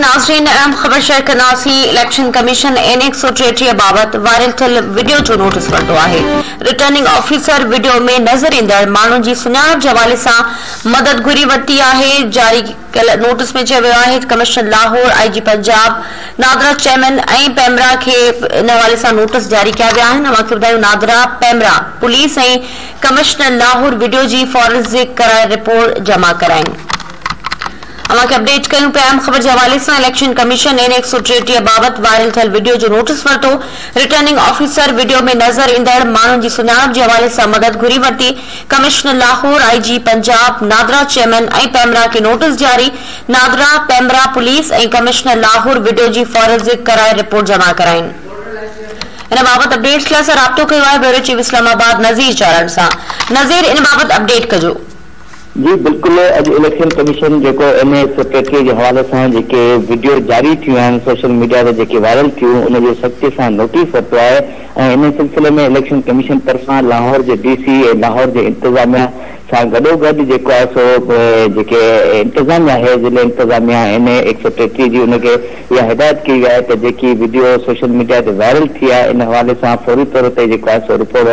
नाज़रीन, अहम ख़बर शेयर कंदासीं। इलेक्शन कमीशन N133 बाबति वायरल थियल वीडियो जो नोटिस वरितो आहे। रिटर्निंग ऑफिसर वीडियो में नज़र ईंदड़ माण्हुनि जी सुञाणप जे हवाले सां मदद घुरी वरिती आहे। जारी कयल नोटिस में चयो वियो आहे commissioner Lahore, IG Punjab, NADRA chairman ऐं पैमरा खे इन हवाले सां नोटिस जारी कया विया आहिनि। अव्हांखे ॿुधायूं, नादरा, पैमरा, पुलिस ऐं कमिश्नर लाहौर वीडियो जी फॉरेंसिक कराए रिपोर्ट जमा कराइनि। अव्हांखे अपडेट कयूं पिया अहम ख़बर जे हवाले सां। इलेक्शन कमीशन N133 बाबति वायरल थियल वीडियो जो नोटिस वरितो। रिटर्निंग ऑफिसर वीडियो में नज़र ईंदड़ माण्हुनि जी सुञाणप जे हवाले सां मदद घुरी वरिती। Commissioner Lahore, IG Punjab, NADRA chairman ऐं पैमरा खे नोटिस जारी। नादरा, पैमरा, पुलिस ऐं कमिश्नर लाहौर वीडियो जी फॉरेंसिक कराए रिपोर्ट जमा कराइनि। इन बाबति अपडेट्स लाइ असां राब्तो कयो आहे ब्यूरो चीफ इस्लामाबाद नज़ीर चारण सां। नज़ीर, इन बाबति अपडेट कजो। जी बिल्कुल, अज इलेक्शन कमीशन जो N133 के हवाले से जेके वीडियो जारी थियूं आहिनि सोशल मीडिया ते जेके वायरल थियूं उन जो सख्ती से नोटिस वरितो आहे। इन सिलसिले में इलेक्शन कमीशन तरफां लाहौर के DC ऐं लाहौर के इंतजामिया सां गॾोगॾु जेको आहे सो जेके इंतजामिया है ज़िले इंतजामिया N133 जी उनके इहा हिदायत की है तो जेकी वीडियो सोशल मीडिया ते वायरल थी है इन हवाले से फौरी तौर ते जेको आहे सो रिपोर्ट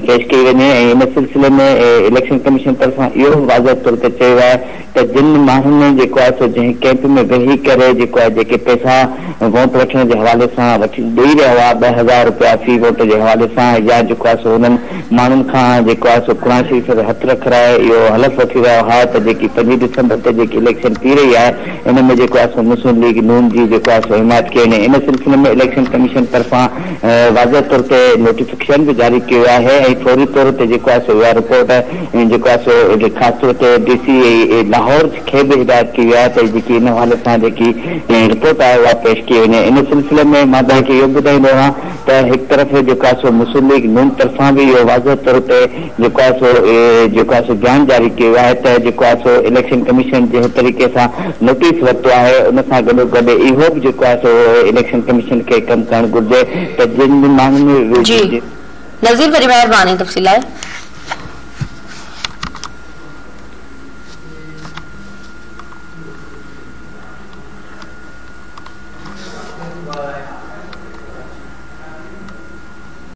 पेश कई वञे। इन सिलसिले में इलेक्शन कमीशन तरफां इहो वाज़ह तौर ते चयो आहे त जिन माण्हुनि जेको आहे सो जंहिं कैंप में वेही करे जेको आहे जेके पैसा वोट वठण जे हवाले सां ॾेई रहिया हुआ 2000 रुपया फी वोट जे हवाले सां, या जेको आहे सो हुननि माण्हुनि खां जेको आहे सो क़ुरान शरीफ़ ते हथ रखाए इहो हलफ़ वठी रहिया हुआ त जेकी 5 दिसंबर ते जेकी इलेक्शन थी रही आहे इन में जेको आहे सो मुस्लिम लीग नून जी जेको आहे सो हिमायत कई। इन सिलसिले में इलेक्शन कमीशन तरफां वाज़ह तौर ते नोटिफिकेशन भी जारी किया है ऐं फौरी तौर ते जेको आहे सो इहा रिपोर्ट जेको आहे सो ख़ासि तौर ते DC लाहौर खे भी हिदायत की है तो जेकी इन हवाले से जेकी रिपोर्ट है वह पेश की वञे। इन सिलसिले में मां तव्हांखे इहो ॿुधाईंदो आहियां त हिकु तरफ़ जेको आहे सो मुस्लिम लीग नून तरफां भी इहो वाज़ह तौर ते जेको आहे सो बयान जारी किया है त जेको आहे सो इलेक्शन कमीशन जे तरीक़े से नोटिस वरितो आहे उन सां गॾोगॾु इहो बि जेको आहे सो इलेक्शन कमीशन खे कमु करणु घुरिजे त जिन माण्हुनि नज़ीर, वरी महिरबानी तफ़सील आहे।